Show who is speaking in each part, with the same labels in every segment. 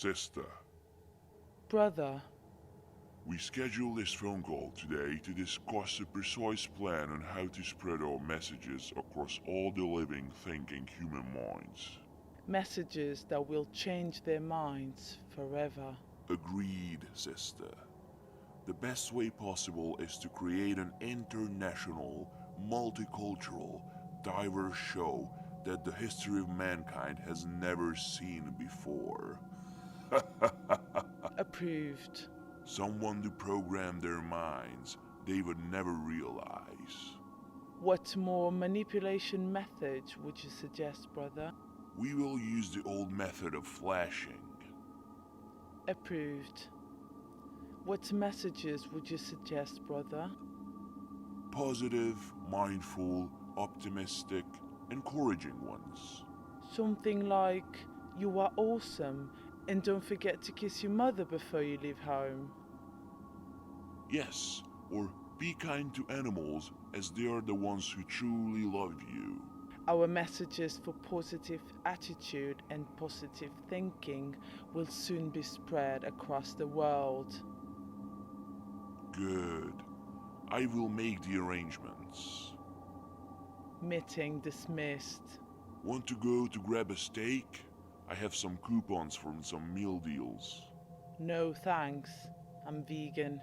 Speaker 1: Sister,
Speaker 2: Brother,
Speaker 1: we scheduled this phone call today to discuss a precise plan on how to spread our messages across all the living, thinking human minds.
Speaker 2: messages that will change their minds forever.
Speaker 1: Agreed, sister. The best way possible is to create an international, multicultural, diverse show that the history of mankind has never seen before.
Speaker 2: Approved.
Speaker 1: Someone to program their minds they would never realize.
Speaker 2: What more manipulation method would you suggest, brother?
Speaker 1: We will use the old method of flashing.
Speaker 2: Approved. What messages would you suggest, brother?
Speaker 1: Positive, mindful, optimistic, encouraging ones.
Speaker 2: Something like, you are awesome, and don't forget to kiss your mother before you leave home.
Speaker 1: Yes, or be kind to animals as they are the ones who truly love you.
Speaker 2: Our messages for positive attitude and positive thinking will soon be spread across the world.
Speaker 1: Good. I will make the arrangements.
Speaker 2: Meeting dismissed.
Speaker 1: Want to go to grab a steak? I have some coupons from some meal deals.
Speaker 2: No thanks, I'm vegan.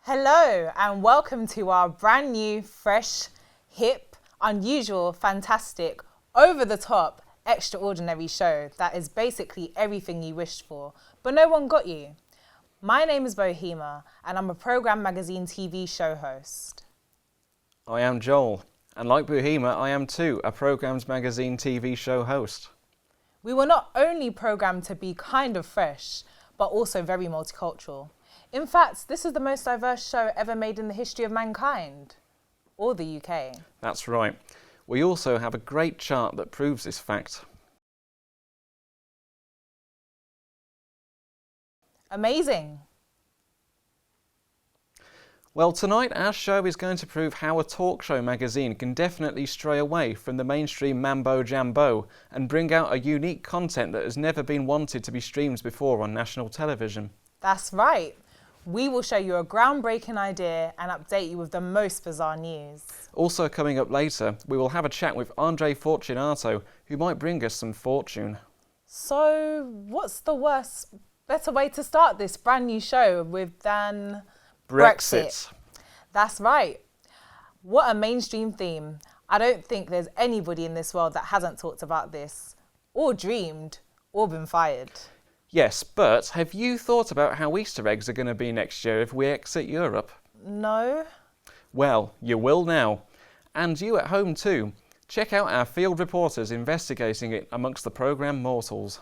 Speaker 3: Hello and welcome to our brand new, fresh, hip, unusual, fantastic, over-the-top, extraordinary show that is basically everything you wished for, but no one got you. My name is Bohema and I'm a Programme Magazine TV show host.
Speaker 4: I am Joel, and like Bohema, I am too a Programmes Magazine TV show host.
Speaker 3: We were not only programmed to be kind of fresh, but also very multicultural. In fact, this is the most diverse show ever made in the history of mankind, or the UK.
Speaker 4: That's right. We also have a great chart that proves this fact.
Speaker 3: Amazing.
Speaker 4: Well, tonight our show is going to prove how a talk show magazine can definitely stray away from the mainstream mambo jambo and bring out a unique content that has never been wanted to be streamed before on national television.
Speaker 3: That's right. We will show you a groundbreaking idea and update you with the most bizarre news.
Speaker 4: Also coming up later, we will have a chat with Andre Fortunato, who might bring us some fortune.
Speaker 3: So, what's the better way to start this brand new show than Brexit? That's right. What a mainstream theme. I don't think there's anybody in this world that hasn't talked about this, or dreamed, or been fired.
Speaker 4: Yes, but have you thought about how Easter eggs are going to be next year if we exit Europe?
Speaker 3: No.
Speaker 4: Well, you will now. And you at home too. Check out our field reporters investigating it amongst the programme mortals.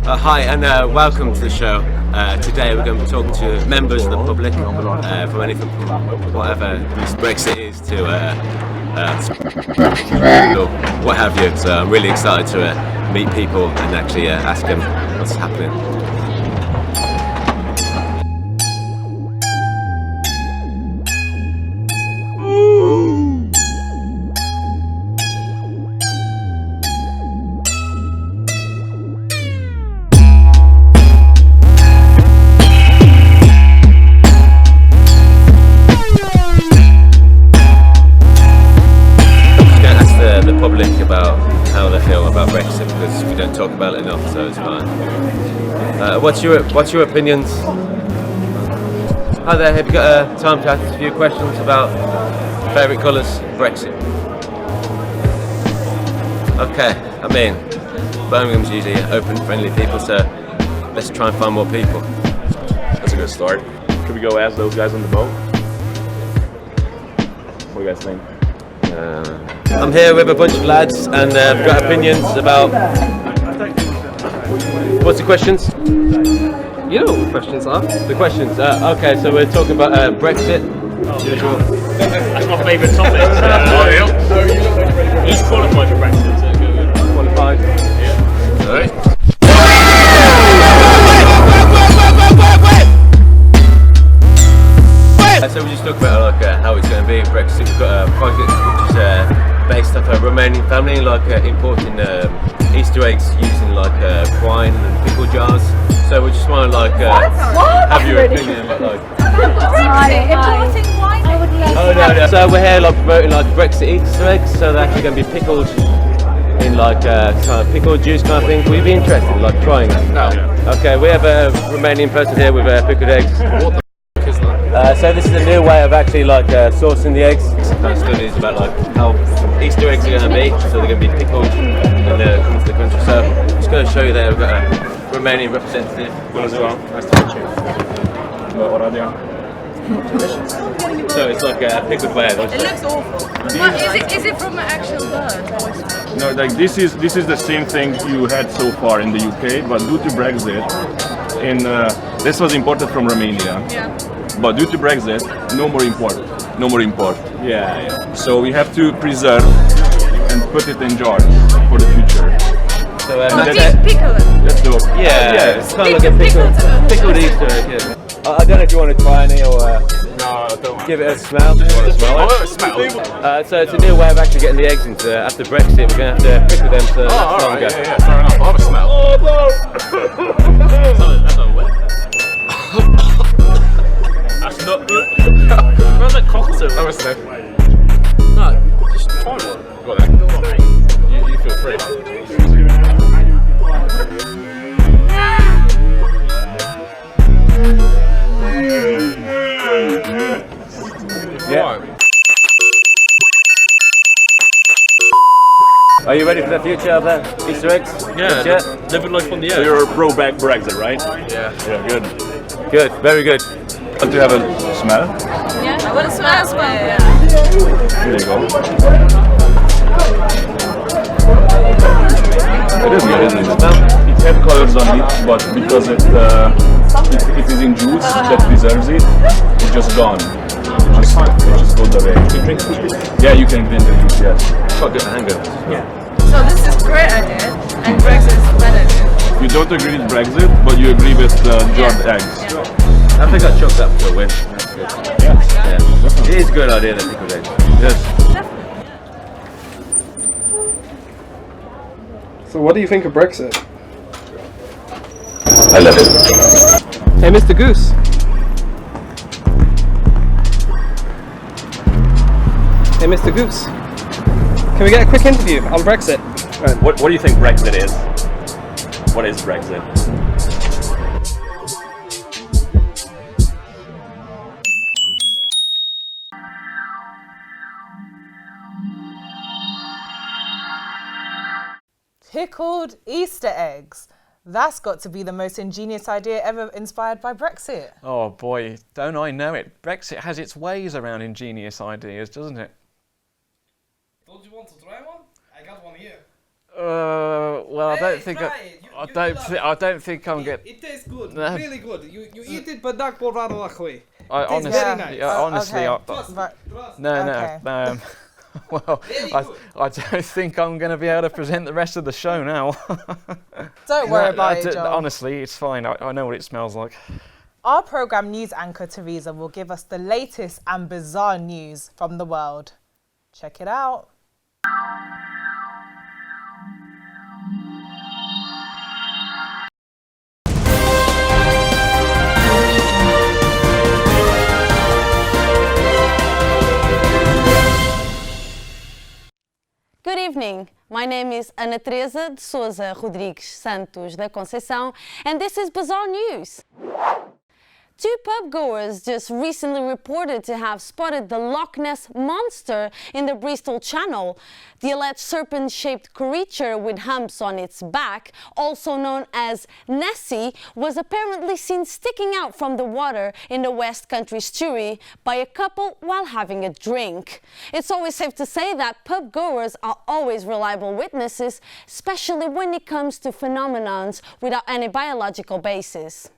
Speaker 5: Hi and welcome to the show. Today we're going to be talking to members of the public from anything from whatever Brexit is to what have you. So I'm really excited to meet people and actually ask them what's happening. About how they feel about Brexit because we don't talk about it enough, so it's fine. What's your opinions? Hi there, have you got time to ask a few questions about favourite colours? Brexit. Okay, I mean, Birmingham's usually open, friendly people, so let's try and find more people.
Speaker 6: That's a good start. Could we go ask those guys on the boat? What do you guys think?
Speaker 5: I'm here with a bunch of lads and I've got opinions about... What's the questions?
Speaker 7: You know what the questions are.
Speaker 5: The questions, okay, so we're talking about Brexit. Usual.
Speaker 8: That's my favourite topic. He's qualified for Brexit, so good.
Speaker 5: Qualified.
Speaker 8: Yeah. Alright.
Speaker 5: So we just talk about how it's going to be in Brexit. We've got a project which is based off a Romanian family, importing Easter eggs using wine and pickle jars. So we just want to have your opinion about
Speaker 9: Importing wine?
Speaker 5: Oh no. So we're here promoting Brexit Easter eggs. So they're actually going to be pickled in kind of pickle juice kind of thing. Would you be interested in trying that?
Speaker 7: No.
Speaker 5: Okay, we have a Romanian person here with pickled eggs.
Speaker 7: What the f*** is that?
Speaker 5: So this is a new way of actually sourcing the eggs. Kind of studies about how Easter eggs are going to be. So they're going to be pickled and into the country. So I'm just going to show you there. We've got a Romanian representative.
Speaker 6: Well, nice to meet you.
Speaker 5: So it's like a pickled way.
Speaker 9: It looks awful. But is it from an actual bird?
Speaker 6: No, this is the same thing you had so far in the UK, but due to Brexit, this was imported from Romania.
Speaker 9: Yeah.
Speaker 6: But due to Brexit, no more import.
Speaker 5: Yeah.
Speaker 6: So we have to preserve and put it in jars for the future.
Speaker 5: So
Speaker 9: Pickle it.
Speaker 6: Let's do it.
Speaker 5: yeah, it's kind of like a pickled Easter egg. Yeah. I don't know if you want to try any or
Speaker 6: No, I don't.
Speaker 5: give it a smell. You want to smell it? So it's a new way of actually getting the eggs into. After Brexit, we're going to have to pickle them for longer.
Speaker 6: Yeah, fair enough. I'll have a smell.
Speaker 8: Oh no! That's not wet. That's not good. Smells like cocktail.
Speaker 6: Have a sniff.
Speaker 8: No, just try one.
Speaker 6: Go on then.
Speaker 8: Come on, mate.
Speaker 6: You feel free.
Speaker 5: Yeah. Are you ready for the future of Easter eggs?
Speaker 8: Yeah, living life on the
Speaker 6: So
Speaker 8: edge.
Speaker 6: you're pro Brexit, right?
Speaker 8: Yeah.
Speaker 6: Yeah, good.
Speaker 5: Good, very good.
Speaker 6: Want to have a smell?
Speaker 9: Yeah. I want to smell as well. Yeah.
Speaker 6: There you go. It is good, isn't it? It has colors on it, but because it is in juice that preserves it, it's just gone. It just goes away. Yeah, you can drink the juice, yes.
Speaker 5: Quite good hangover.
Speaker 9: So this is great idea, and Brexit is bad idea.
Speaker 6: You don't agree with Brexit, but you agree with jarred eggs.
Speaker 5: I think I chalked up to a win. That's good. Yeah. It is a good idea, the pickled eggs. Yes.
Speaker 7: So what do you think of Brexit?
Speaker 6: I love it.
Speaker 7: Hey, Mr. Goose. Hey, Mr. Goose. Can we get a quick interview on Brexit?
Speaker 6: What do you think Brexit is? What is Brexit?
Speaker 3: Pickled Easter eggs. That's got to be the most ingenious idea ever inspired by Brexit.
Speaker 4: Oh boy, don't I know it. Brexit has its ways around ingenious ideas, doesn't it?
Speaker 10: Don't you want to try one? I got one here.
Speaker 4: Well, I don't think I don't think I'm getting.
Speaker 10: It tastes good,
Speaker 4: No.
Speaker 10: really good. You eat it, but not porano.
Speaker 4: I
Speaker 10: tastes very nice.
Speaker 4: honestly,
Speaker 3: Okay.
Speaker 10: Trust me,
Speaker 3: Right.
Speaker 10: trust me.
Speaker 4: no.
Speaker 3: Okay.
Speaker 4: Well, I don't think I'm going to be able to present the rest of the show now.
Speaker 3: Don't worry about it, Joel.
Speaker 4: Honestly, it's fine. I know what it smells like.
Speaker 3: Our programme news anchor, Teresa, will give us the latest and bizarre news from the world. Check it out.
Speaker 11: Good evening. My name is Ana Teresa de Sousa Rodrigues Santos da Conceição, and this is Bizarre News. Two pubgoers just recently reported to have spotted the Loch Ness Monster in the Bristol Channel. The alleged serpent-shaped creature with humps on its back, also known as Nessie, was apparently seen sticking out from the water in the West Country estuary by a couple while having a drink. It's always safe to say that pubgoers are always reliable witnesses, especially when it comes to phenomena without any biological basis.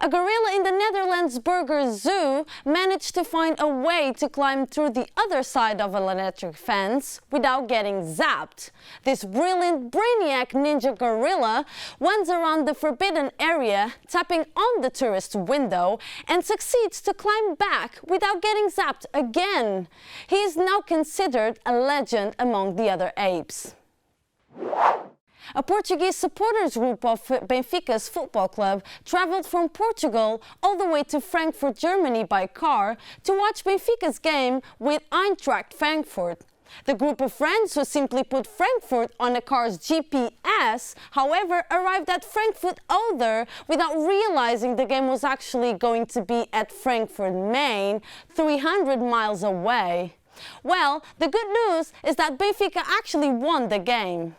Speaker 11: A gorilla in the Netherlands Burger Zoo managed to find a way to climb through the other side of an electric fence without getting zapped. This brilliant brainiac ninja gorilla runs around the forbidden area, tapping on the tourist window, and succeeds to climb back without getting zapped again. He is now considered a legend among the other apes. A Portuguese supporters group of Benfica's football club travelled from Portugal all the way to Frankfurt, Germany by car to watch Benfica's game with Eintracht Frankfurt. The group of friends who simply put Frankfurt on the car's GPS, however, arrived at Frankfurt Oder without realizing the game was actually going to be at Frankfurt, Maine, 300 miles away. Well, the good news is that Benfica actually won the game.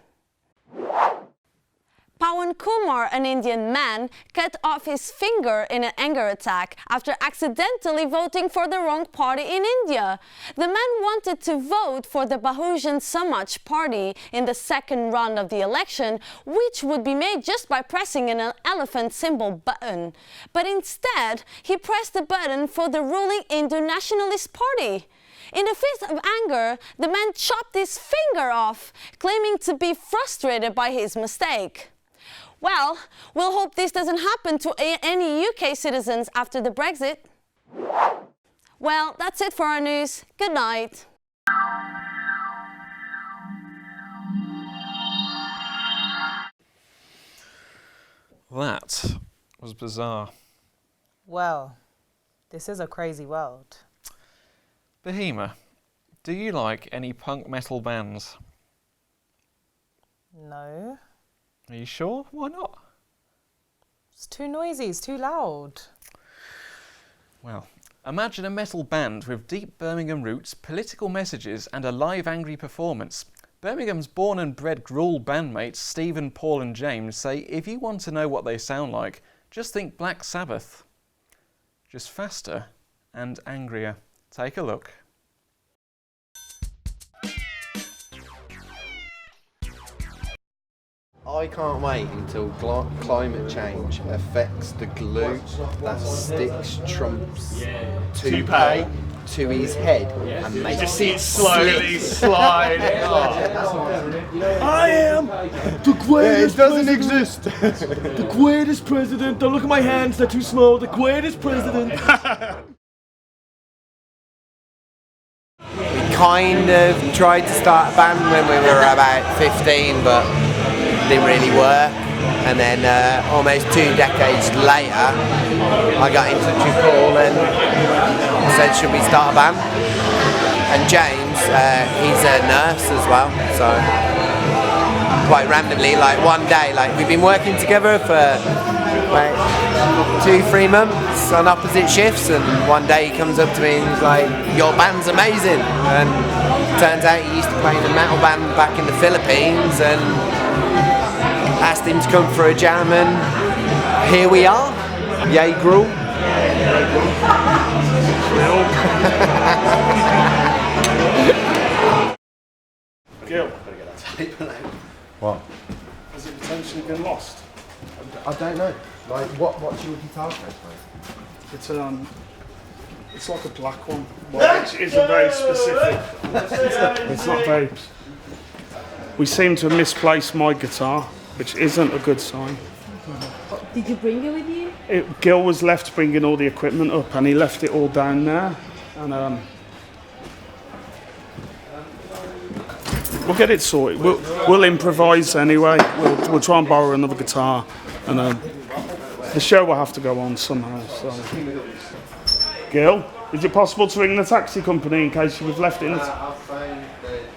Speaker 11: Pawan Kumar, an Indian man, cut off his finger in an anger attack after accidentally voting for the wrong party in India. The man wanted to vote for the Bahujan Samaj party in the second round of the election, which would be made just by pressing an elephant symbol button. But instead, he pressed the button for the ruling Hindu Nationalist Party. In the fit of anger, the man chopped his finger off, claiming to be frustrated by his mistake. Well, we'll hope this doesn't happen to any UK citizens after the Brexit. Well, that's it for our news. Good night.
Speaker 4: That was bizarre.
Speaker 3: Well, this is a crazy world.
Speaker 4: Bahima, do you like any punk metal bands?
Speaker 3: No.
Speaker 4: Are you sure? Why not?
Speaker 3: It's too noisy, it's too loud.
Speaker 4: Well, imagine a metal band with deep Birmingham roots, political messages and a live angry performance. Birmingham's born and bred Gruel bandmates Stephen, Paul and James say if you want to know what they sound like, just think Black Sabbath. Just faster and angrier. Take a look.
Speaker 12: I can't wait until climate change affects the glue that sticks Trump's toupee to his head and makes it slowly slide.
Speaker 13: I am the greatest.
Speaker 12: It doesn't exist.
Speaker 13: The greatest president. Don't look at my hands; they're too small. The greatest president.
Speaker 12: We kind of tried to start a band when we were about 15, but didn't really work. And then almost 2 decades later, I got in touch with Paul and said, should we start a band? And James, he's a nurse as well, so quite randomly, like one day, like we've been working together for like 2-3 months on opposite shifts, and one day he comes up to me and he's like, your band's amazing. And turns out he used to play in a metal band back in the Philippines, and asked him to come for a jam, and here we are. Yay, Gruel.
Speaker 13: Gil,
Speaker 12: What?
Speaker 13: has it potentially been lost?
Speaker 12: I don't know. Like, what's your guitar case, mate?
Speaker 13: It's like a black one, which isn't very specific. It's not very. We seem to have misplaced my guitar, which isn't a good sign.
Speaker 14: Did you bring it with you?
Speaker 13: Gil was left bringing all the equipment up, and he left it all down there. And we'll get it sorted. We'll improvise anyway. We'll try and borrow another guitar, and the show will have to go on somehow. So, Gil, is it possible to ring the taxi company in case we've left it in?
Speaker 12: I've phoned,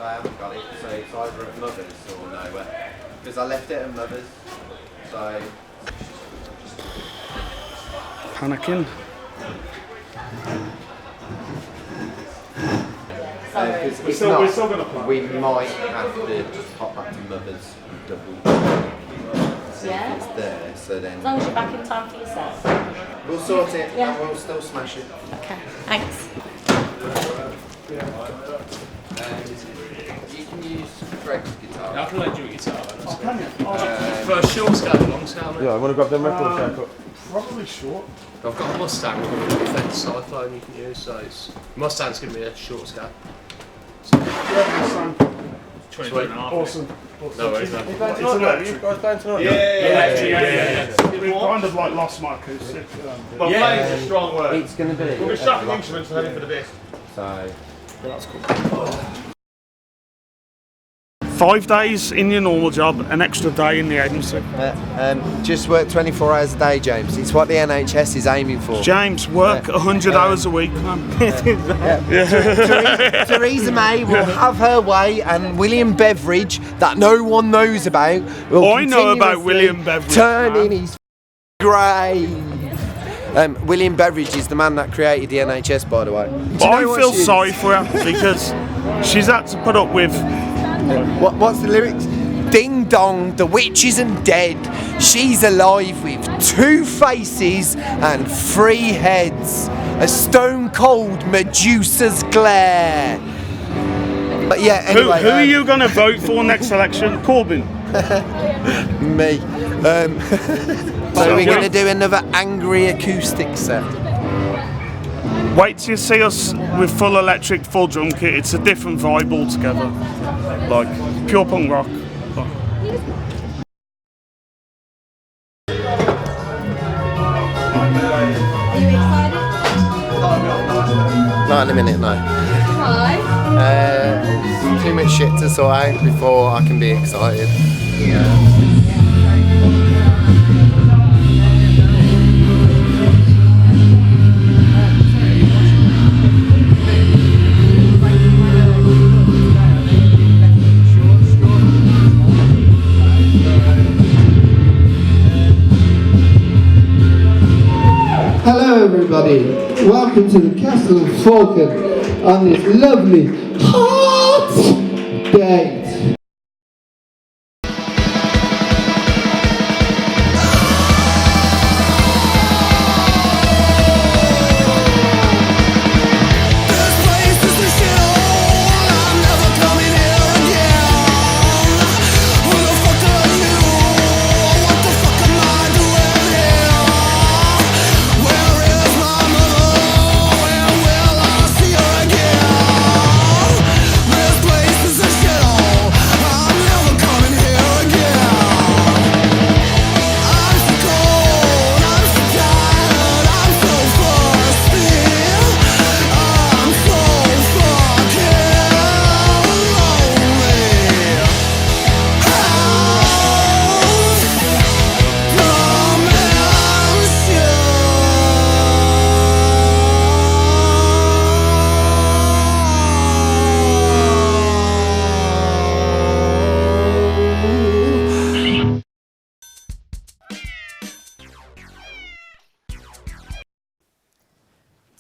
Speaker 12: I haven't got it, so it's either at Mother's or nowhere. Because I left it at Mother's, so...
Speaker 13: panicking.
Speaker 12: We're still going to play. We might have to just pop back to Mother's and double.
Speaker 11: Yeah.
Speaker 12: It's there, so then.
Speaker 11: As long as you're back in time for your set.
Speaker 12: We'll sort it,
Speaker 11: Yeah.
Speaker 12: and we'll still smash it.
Speaker 11: Okay, thanks.
Speaker 12: You can use Greg's guitar.
Speaker 8: I can lend you a guitar. For a short scale, long scale.
Speaker 15: Yeah, I want to grab them records haircut.
Speaker 13: Probably short.
Speaker 8: I've got a Mustang with a Fendt Cyclone you can use, so it's Mustang's going to be a short scale.
Speaker 13: Yeah, Mustang.
Speaker 8: 22 and a half.
Speaker 13: Awesome.
Speaker 8: No worries, man.
Speaker 15: You guys playing tonight?
Speaker 13: Yeah. We've kind of like lost my acoustic.
Speaker 15: Well, playing is a strong word.
Speaker 12: It's going to be.
Speaker 15: We'll be shuffling instruments and heading for the best.
Speaker 12: So.
Speaker 13: That's cool. 5 days in your normal job, an extra day in the agency.
Speaker 12: Just work 24 hours a day, James. It's what the NHS is aiming for.
Speaker 13: James, work 100 hours a week, man.
Speaker 12: Theresa May will have her way, and William Beveridge, that no one knows about, will
Speaker 13: I know about William Beveridge.
Speaker 12: turn in his grave. William Beveridge is the man that created the NHS, by the way.
Speaker 13: I feel sorry for her because she's had to put up with.
Speaker 12: What's the lyrics? Ding dong, the witch isn't dead. She's alive with 2 faces and 3 heads. A stone cold Medusa's glare. But yeah, anyway.
Speaker 13: Who are you going to vote for next election? Corbyn?
Speaker 12: Me. So we're going to do another angry acoustic set.
Speaker 13: Wait till you see us with full electric, full drum kit. It's a different vibe altogether. Like pure punk rock.
Speaker 12: Not in a minute, no.
Speaker 9: Why?
Speaker 12: Too much shit to sort out before I can be excited.
Speaker 16: Hello everybody, welcome to the Castle of Falcon on this lovely hot day.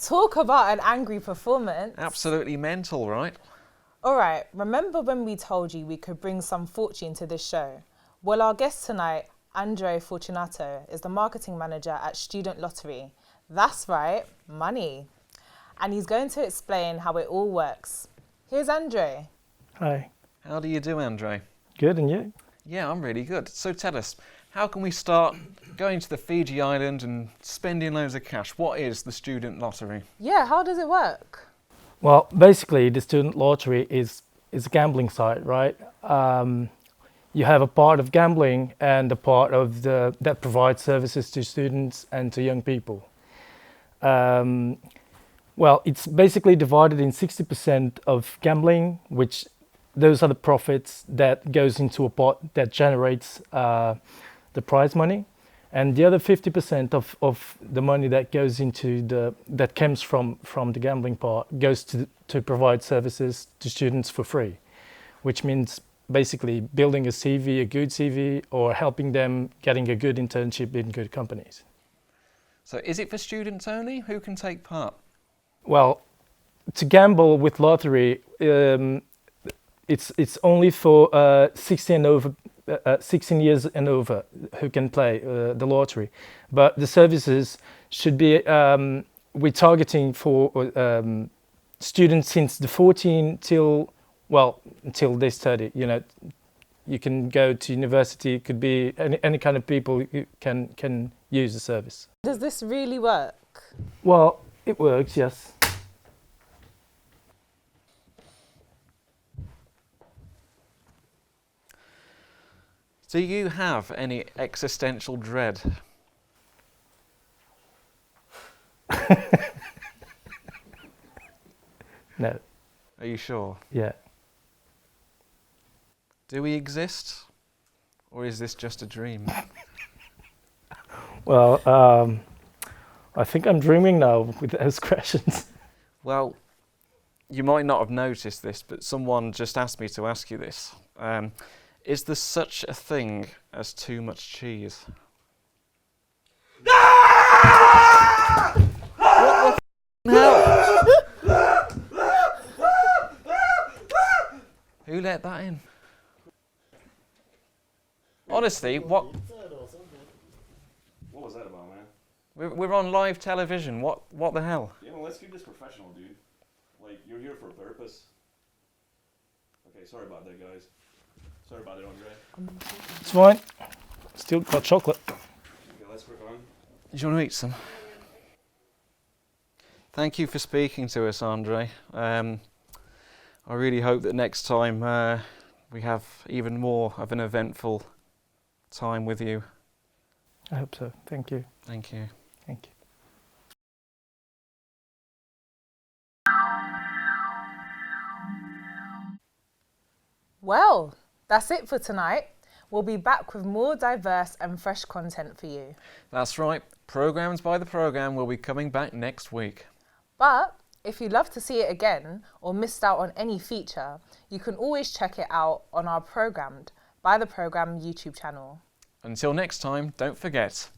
Speaker 3: Talk about an angry performance.
Speaker 4: Absolutely mental, right?
Speaker 3: All right, remember when we told you we could bring some fortune to this show? Well, our guest tonight, Andre Fortunato, is the marketing manager at Student Lottery. That's right, money. And he's going to explain how it all works. Here's Andre.
Speaker 17: Hi.
Speaker 4: How do you do, Andre?
Speaker 17: Good, and you?
Speaker 4: Yeah, I'm really good. So tell us, how can we start going to the Fiji Island and spending loads of cash? What is the Student Lottery?
Speaker 3: Yeah, how does it work?
Speaker 17: Well, basically, the Student Lottery is a gambling site, right? You have a part of gambling and a part of that provides services to students and to young people. Well, it's basically divided in 60% of gambling, which those are the profits that goes into a pot that generates the prize money, and the other 50% of the money that goes into that comes from the gambling part goes to provide services to students for free, which means basically building a CV, a good CV, or helping them getting a good internship in good companies.
Speaker 4: So is it for students only? Who can take part?
Speaker 17: Well, to gamble with lottery, it's only for 16 years and over who can play the lottery. But the services should be, we're targeting for students since the 14 until they study. You know, you can go to university, it could be any kind of people who can use the service.
Speaker 3: Does this really work?
Speaker 17: Well, it works, yes.
Speaker 4: Do you have any existential dread?
Speaker 17: No.
Speaker 4: Are you sure?
Speaker 17: Yeah.
Speaker 4: Do we exist? Or is this just a dream?
Speaker 17: Well, I think I'm dreaming now with those questions.
Speaker 4: Well, you might not have noticed this, but someone just asked me to ask you this. Is there such a thing as too much cheese? What the hell? Who let that in? Honestly, what
Speaker 6: was that about, man?
Speaker 4: We're on live television. What the hell?
Speaker 6: Yeah, well, let's keep this professional, dude. Like, you're here for a purpose. Okay, sorry about that, guys. Sorry about it, Andre.
Speaker 17: It's fine. Still got chocolate.
Speaker 6: Okay, let's work on.
Speaker 4: Do you want to eat some? Thank you for speaking to us, Andre. I really hope that next time we have even more of an eventful time with you.
Speaker 17: I hope so. Thank you.
Speaker 4: Thank you.
Speaker 17: Thank you.
Speaker 3: Well, that's it for tonight. We'll be back with more diverse and fresh content for you.
Speaker 4: That's right. Programmes by the Programme will be coming back next week.
Speaker 3: But if you'd love to see it again or missed out on any feature, you can always check it out on our Programmed by the Programme YouTube channel.
Speaker 4: Until next time, don't forget,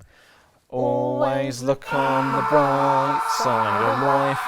Speaker 4: always look on the bright side of life.